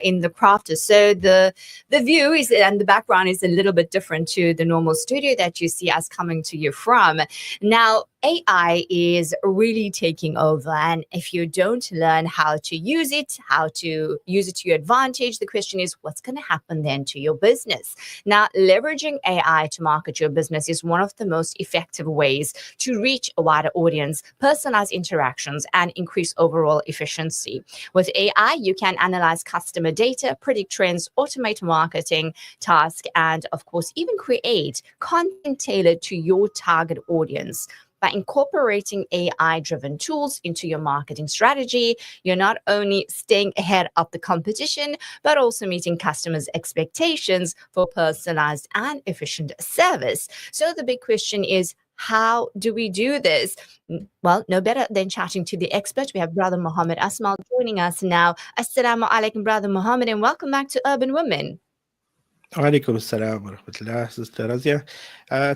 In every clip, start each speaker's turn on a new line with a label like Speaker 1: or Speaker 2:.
Speaker 1: in the craft. So the view is and the background is a little bit different to the normal studio that you see us coming to you from. Now, AI is really taking over, and if you don't learn how to use it, to your advantage, the question is what's going to happen then to your business. Now, leveraging AI to market your business is one of the most effective ways to reach a wider audience, personalize interactions, and increase overall efficiency. With AI, you can analyze customer data, predict trends, automate marketing tasks, and of course, even create content tailored to your target audience. By incorporating AI driven tools into your marketing strategy, you're not only staying ahead of the competition, but also meeting customers' expectations for personalized and efficient service. So the big question is, how do we do this? Well, no better than chatting to the expert. We have Brother Muhammed Asmal joining us now. Assalamu alaikum, Brother Muhammed, and welcome back to Urban Women.
Speaker 2: Alaikum assalam wa rahmatullah, Sister Razia.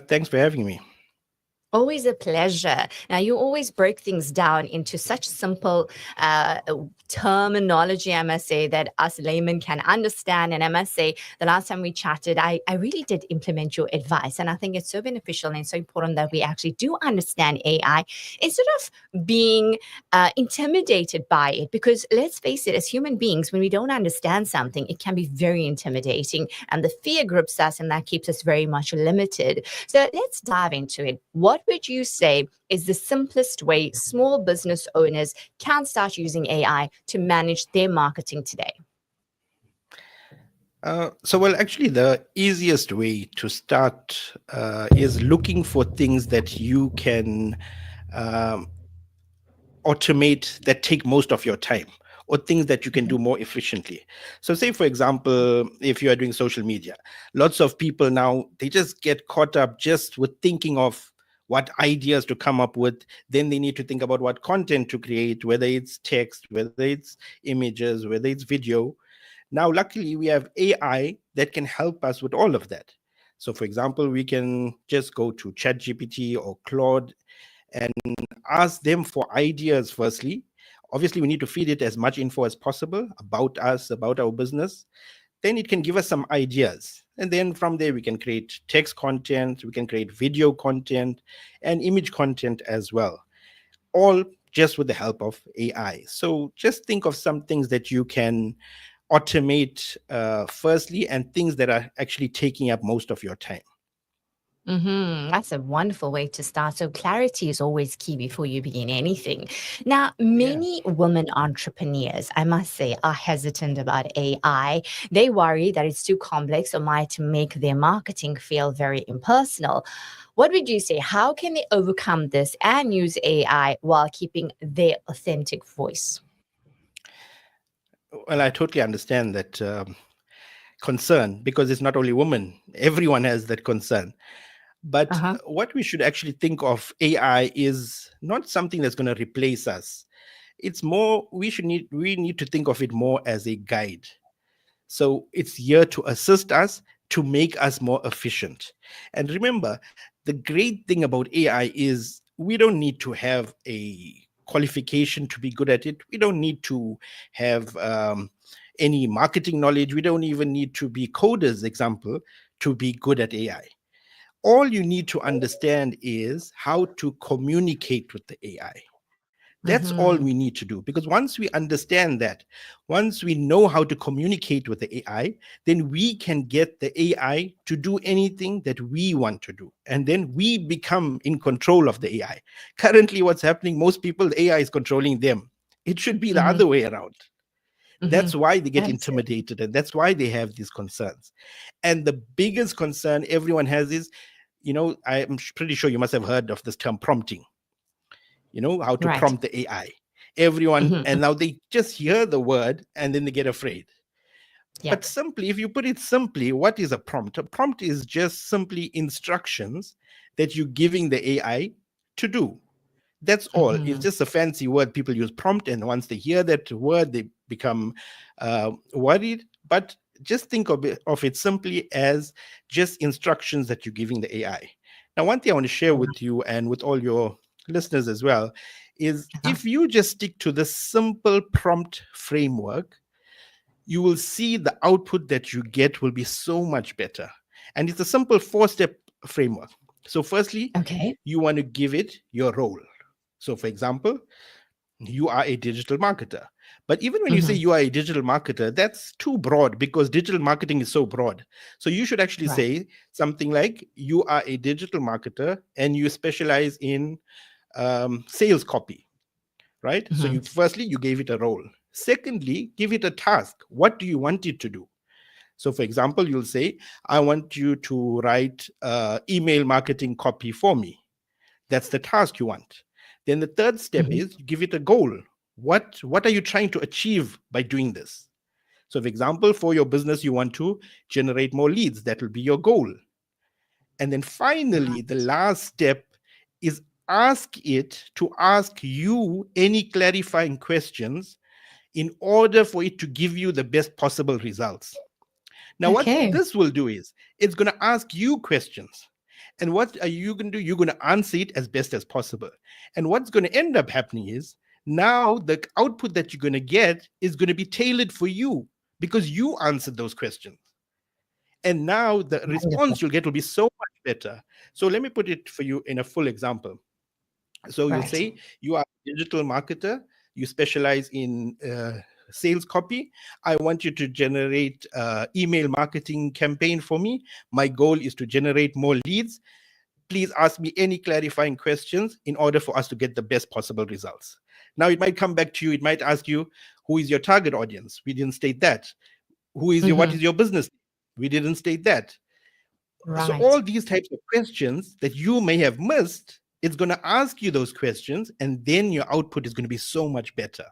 Speaker 2: Thanks for having me.
Speaker 1: Always a pleasure. Now, you always break things down into such simple terminology, I must say, that us laymen can understand. And I must say, the last time we chatted, I really did implement your advice. And I think it's so beneficial and so important that we actually do understand AI instead of being intimidated by it. Because let's face it, as human beings, when we don't understand something, it can be very intimidating. And the fear grips us, and that keeps us very much limited. So let's dive into it. What would you say is the simplest way small business owners can start using AI to manage their marketing today?
Speaker 2: Actually, the easiest way to start is looking for things that you can automate that take most of your time, or things that you can do more efficiently. So say, for example, if you are doing social media, lots of people now, they just get caught up just with thinking of what ideas to come up with. Then they need to think about what content to create, whether it's text, whether it's images, whether it's video. Now, luckily, we have AI that can help us with all of that. So, for example, we can just go to ChatGPT or Claude and ask them for ideas firstly. Obviously, we need to feed it as much info as possible about us, about our business. Then it can give us some ideas. And then from there, we can create text content, we can create video content, and image content as well, all just with the help of AI. So just think of some things that you can automate firstly, and things that are actually taking up most of your time.
Speaker 1: That's a wonderful way to start. So clarity is always key before you begin anything. Now, many women entrepreneurs, I must say, are hesitant about AI. They worry that it's too complex or might make their marketing feel very impersonal. What would you say? How can they overcome this and use AI while keeping their authentic voice?
Speaker 2: Well, I totally understand that concern, because it's not only women, everyone has that concern. But what we should actually think of AI is not something that's going to replace us. It's more, we need to think of it more as a guide. So it's here to assist us, to make us more efficient. And remember, the great thing about AI is we don't need to have a qualification to be good at it. We don't need to have any marketing knowledge. We don't even need to be coders, example, to be good at AI. All you need to understand is how to communicate with the AI. That's all we need to do. Because once we understand that, once we know how to communicate with the AI, then we can get the AI to do anything that we want to do. And then we become in control of the AI. Currently, what's happening, most people, the AI is controlling them. It should be the other way around. That's why they get intimidated, and that's why they have these concerns. And the biggest concern everyone has is, I'm pretty sure you must have heard of this term prompting. How to prompt the AI. Everyone, and now they just hear the word and then they get afraid. But simply, if you put it simply, what is a prompt? A prompt is just simply instructions that you're giving the AI to do. That's all. It's just a fancy word. People use prompt, and once they hear that word, they become worried. But just think of it simply as just instructions that you're giving the AI. Now, one thing I want to share with you and with all your listeners as well is if you just stick to the simple prompt framework, you will see the output that you get will be so much better. And it's a simple 4-step framework. So, firstly,
Speaker 1: Okay.
Speaker 2: you want to give it your role. So, for example, you are a digital marketer. But even when you say
Speaker 1: Mm-hmm.
Speaker 2: you are a digital marketer, that's too broad because digital marketing is so broad. So you should actually
Speaker 1: Right.
Speaker 2: say something like you are a digital marketer and you specialize in sales copy, right? So
Speaker 1: Mm-hmm.
Speaker 2: you firstly, you gave it a role. Secondly, give it a task. What do you want it to do? So, for example, you'll say, I want you to write email marketing copy for me. That's the task you want. Then the third step
Speaker 1: Mm-hmm.
Speaker 2: is you give it a goal. What are you trying to achieve by doing this? So, for example, for your business, you want to generate more leads. That will be your goal. And then finally, the
Speaker 1: Right.
Speaker 2: last step is ask it to ask you any clarifying questions in order for it to give you the best possible results. Now, what
Speaker 1: Okay.
Speaker 2: this will do is it's going to ask you questions. And what are you going to do? You're going to answer it as best as possible. And what's going to end up happening is now the output that you're going to get is going to be tailored for you because you answered those questions. And now the
Speaker 1: Wonderful.
Speaker 2: response you'll get will be so much better. So let me put it for you in a full example. So you'll
Speaker 1: Right.
Speaker 2: say you are a digital marketer, you specialize in sales copy. I want you to generate email marketing campaign for me. My goal is to generate more leads. Please ask me any clarifying questions in order for us to get the best possible results. Now it might come back to you, it might ask you, who is your target audience? We didn't state that. What
Speaker 1: Mm-hmm.
Speaker 2: is your business? We didn't state that. So
Speaker 1: Right.
Speaker 2: all these types of questions that you may have missed, it's going to ask you those questions, and then your output is going to be so much better.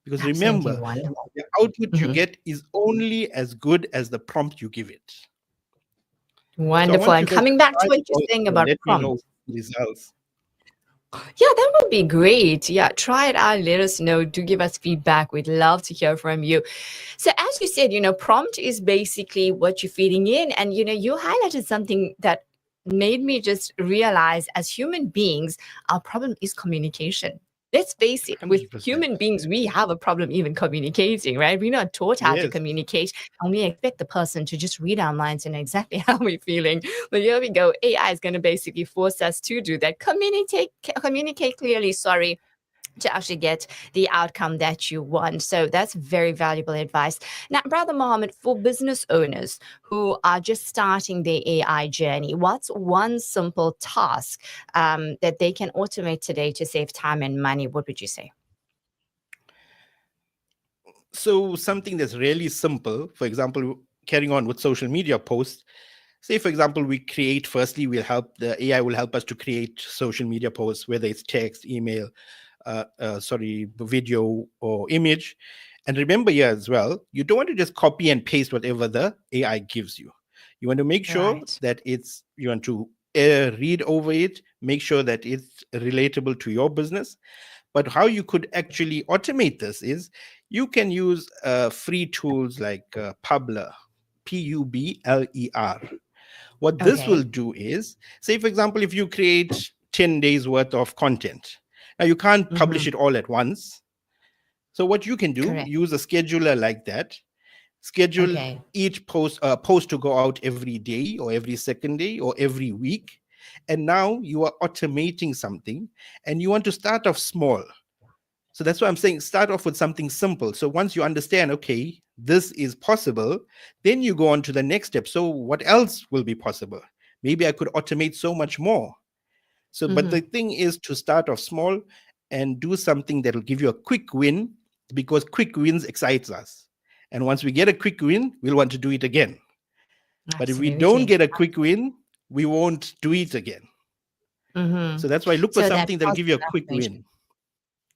Speaker 2: Because
Speaker 1: Absolutely
Speaker 2: remember,
Speaker 1: wonderful.
Speaker 2: the output you
Speaker 1: Mm-hmm.
Speaker 2: get is only as good as the prompt you give it. So I
Speaker 1: Wonderful.
Speaker 2: want
Speaker 1: And
Speaker 2: you guys to
Speaker 1: coming back to
Speaker 2: try
Speaker 1: what
Speaker 2: it
Speaker 1: you're
Speaker 2: also
Speaker 1: saying
Speaker 2: and
Speaker 1: about
Speaker 2: let me know
Speaker 1: prompts.
Speaker 2: the results.
Speaker 1: Yeah, that would be great. Yeah, try it out. Let us know. Do give us feedback. We'd love to hear from you. So, as you said, prompt is basically what you're feeding in. And, you highlighted something that made me just realize as human beings, our problem is communication. Let's face it, with
Speaker 2: 100%.
Speaker 1: human beings, we have a problem even communicating, right? We're not taught how to
Speaker 2: Yes.
Speaker 1: communicate, and we expect the person to just read our minds and know exactly how we're feeling. But here we go. AI is going to basically force us to do that. Communicate clearly, sorry, to actually get the outcome that you want. So that's very valuable advice. Now, Brother Mohammed, for business owners who are just starting their AI journey, what's one simple task that they can automate today to save time and money? What would you say?
Speaker 2: So something that's really simple, for example, carrying on with social media posts. Say, for example, we create, firstly, the AI will help us to create social media posts, whether it's text, email, video or image. And remember here as well, you don't want to just copy and paste whatever the AI gives you. You want to make sure
Speaker 1: Right.
Speaker 2: that you want to read over it, make sure that it's relatable to your business. But how you could actually automate this is you can use free tools like Publer, Publer. What this will
Speaker 1: Okay.
Speaker 2: do is, say, for example, if you create 10 days worth of content, now you can't
Speaker 1: Mm-hmm.
Speaker 2: publish it all at once. So, what you can do,
Speaker 1: Correct.
Speaker 2: use a scheduler like that, schedule
Speaker 1: Okay.
Speaker 2: each post to go out every day or every second day or every week. And now you are automating something and you want to start off small. So that's why I'm saying start off with something simple. So once you understand, okay, this is possible, then you go on to the next step. So what else will be possible? Maybe I could automate so much more. So, but
Speaker 1: Mm-hmm.
Speaker 2: the thing is to start off small and do something that will give you a quick win because quick wins excites us. And once we get a quick win, we'll want to do it again. But if we don't
Speaker 1: Absolutely.
Speaker 2: get a quick win, we won't do it again.
Speaker 1: Mm-hmm.
Speaker 2: So that's why look for
Speaker 1: So that
Speaker 2: something that'll give you a
Speaker 1: positive
Speaker 2: quick
Speaker 1: affirmation.
Speaker 2: win.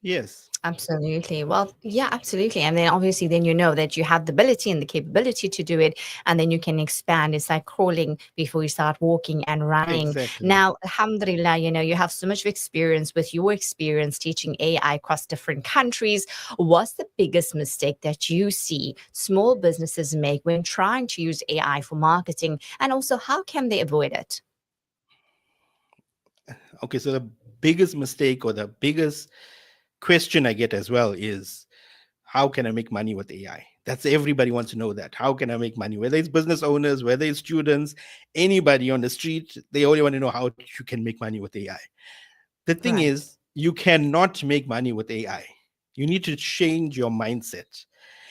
Speaker 2: Yes,
Speaker 1: Absolutely. Well, yeah, absolutely. And then obviously, then you know that you have the ability and the capability to do it. And then you can expand. It's like crawling before you start walking and running.
Speaker 2: exactly.
Speaker 1: Now, alhamdulillah, you have so much experience with your experience teaching AI across different countries. What's the biggest mistake that you see small businesses make when trying to use AI for marketing? And also, how can they avoid it?
Speaker 2: Okay, so the biggest mistake or the biggest question I get as well is how can I make money with AI? That's everybody wants to know that. How can I make money? Whether it's business owners, whether it's students, anybody on the street, they only want to know how you can make money with AI. The thing
Speaker 1: Right.
Speaker 2: is, you cannot make money with AI. You need to change your mindset.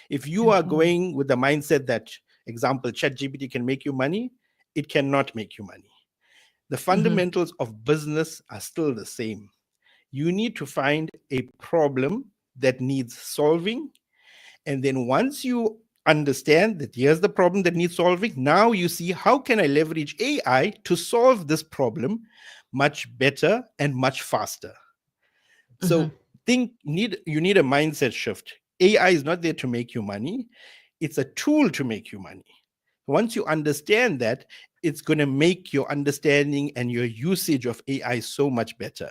Speaker 2: If you are
Speaker 1: Mm-hmm.
Speaker 2: going with the mindset that, example, ChatGPT can make you money, it cannot make you money. The
Speaker 1: Mm-hmm.
Speaker 2: fundamentals of business are still the same. You need to find a problem that needs solving. And then once you understand that here's the problem that needs solving, now you see how can I leverage AI to solve this problem much better and much faster.
Speaker 1: Mm-hmm.
Speaker 2: So you need a mindset shift. AI is not there to make you money. It's a tool to make you money. Once you understand that, it's going to make your understanding and your usage of AI so much better.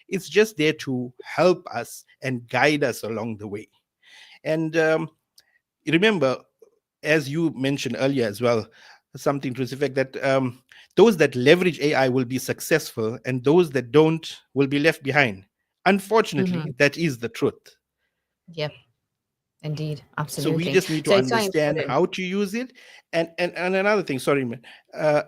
Speaker 2: It's just there to help us and guide us along the way. And remember, as you mentioned earlier as well, something to this effect that those that leverage AI will be successful and those that don't will be left behind.
Speaker 1: Mm-hmm.
Speaker 2: Unfortunately, that is the truth.
Speaker 1: Yep. Indeed.
Speaker 2: So we
Speaker 1: Absolutely.
Speaker 2: just need to
Speaker 1: So it's so
Speaker 2: understand
Speaker 1: important.
Speaker 2: how to use it. And another thing, sorry, man, uh,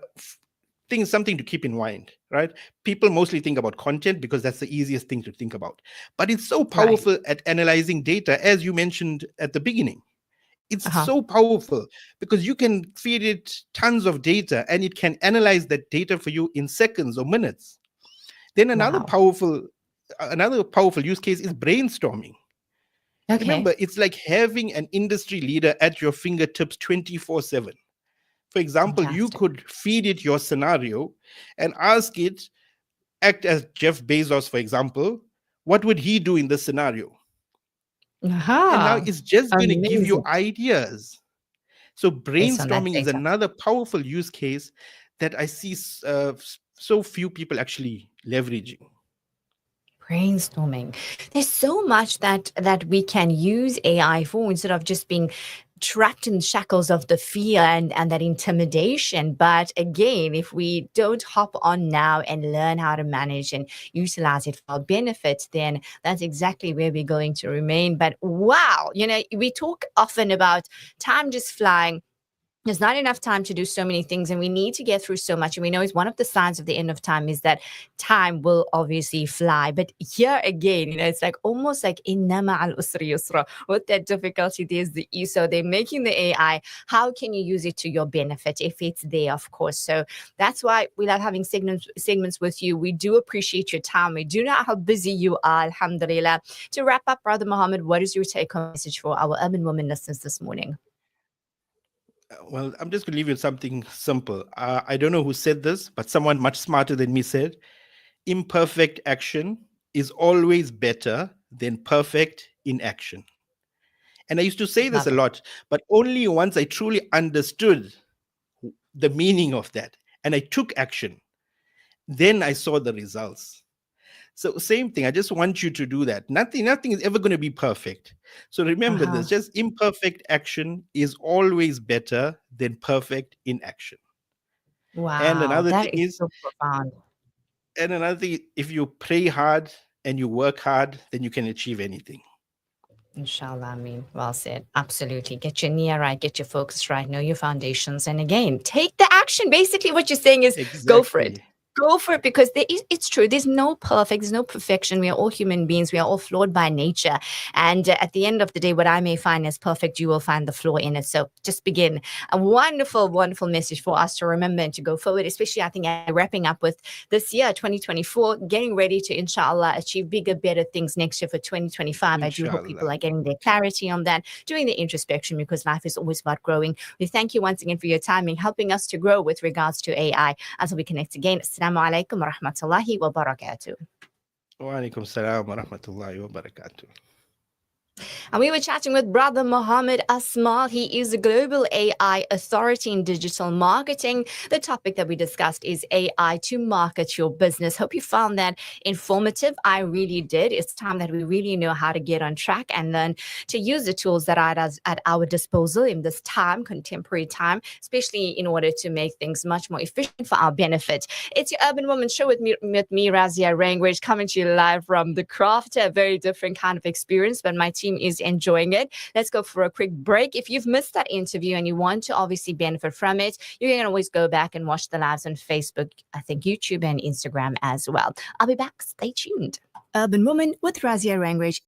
Speaker 2: thing something to keep in mind, right? People mostly think about content because that's the easiest thing to think about. But it's so
Speaker 1: Right.
Speaker 2: powerful at analyzing data, as you mentioned at the beginning. It's
Speaker 1: Uh-huh.
Speaker 2: so powerful because you can feed it tons of data and it can analyze that data for you in seconds or minutes. Then
Speaker 1: Wow.
Speaker 2: another powerful use case is brainstorming.
Speaker 1: Okay.
Speaker 2: Remember, it's like having an industry leader at your fingertips 24/7. For example, you
Speaker 1: Fantastic.
Speaker 2: could feed it your scenario and ask it, act as Jeff Bezos, for example, what would he do in this scenario? And now
Speaker 1: Aha.
Speaker 2: it's just going to give you
Speaker 1: Amazing.
Speaker 2: ideas. So
Speaker 1: Based on that
Speaker 2: brainstorming is
Speaker 1: data.
Speaker 2: another powerful use case that I see so few people actually leveraging.
Speaker 1: Brainstorming. There's so much that we can use AI for instead of just being trapped in shackles of the fear and that intimidation. But again, if we don't hop on now and learn how to manage and utilize it for our benefit, then that's exactly where we're going to remain. But wow, we talk often about time just flying. There's not enough time to do so many things, and we need to get through so much. And we know it's one of the signs of the end of time is that time will obviously fly. But here again, it's like almost like inna ma'al usri yusra. With that difficulty, there's the ease. So they're making the AI. How can you use it to your benefit if it's there, of course? So that's why we love having segments with you. We do appreciate your time. We do know how busy you are, alhamdulillah. To wrap up, Brother Muhammad, what is your take home message for our urban women listeners this morning?
Speaker 2: Well, I'm just going to leave you with something simple. I don't know who said this, but someone much smarter than me said, imperfect action is always better than perfect inaction. And I used to say this
Speaker 1: Love
Speaker 2: a
Speaker 1: it.
Speaker 2: lot, but only once I truly understood the meaning of that and I took action, then I saw the results. So same thing. I just want you to do that. Nothing is ever going to be perfect. So remember
Speaker 1: Uh-huh.
Speaker 2: this, just imperfect action is always better than perfect inaction. And
Speaker 1: Wow,
Speaker 2: another thing
Speaker 1: that is
Speaker 2: is,
Speaker 1: so profound.
Speaker 2: if you pray hard and you work hard, then you can achieve anything.
Speaker 1: Inshallah, I mean, well said. Absolutely. Get your nia right, get your focus right, know your foundations. And again, take the action. Basically, what you're saying is go for it.
Speaker 2: Exactly.
Speaker 1: Go for it because it's true. There's no perfect, there's no perfection. We are all human beings. We are all flawed by nature. And at the end of the day, what I may find as perfect, you will find the flaw in it. So just begin. A wonderful, wonderful message for us to remember and to go forward, especially I think wrapping up with this year, 2024, getting ready to, inshallah, achieve bigger, better things next year for 2025. I do hope people
Speaker 2: Inshallah.
Speaker 1: are getting their clarity on that, doing the introspection because life is always about growing. We thank you once again for your time and helping us to grow with regards to AI. Until we connect again, Assalamu alaikum wa rahmatullahi wa barakatuh.
Speaker 2: Wa alaikum salam wa rahmatullahi wa barakatuh.
Speaker 1: And we were chatting with Brother Muhammad Asmal. He is a global AI authority in digital marketing. The topic that we discussed is AI to market your business. Hope you found that informative. I really did. It's time that we really know how to get on track and learn to use the tools that are at our disposal in this time, contemporary time, especially in order to make things much more efficient for our benefit. It's your Urban Woman Show with me Razia Rangrage, coming to you live from the craft. A very different kind of experience, but my team team is enjoying it. Let's go for a quick break. If you've missed that interview and you want to obviously benefit from it, you can always go back and watch the lives on Facebook, I think YouTube and Instagram as well. I'll be back. Stay tuned. Urban Woman with Razia Rangrage.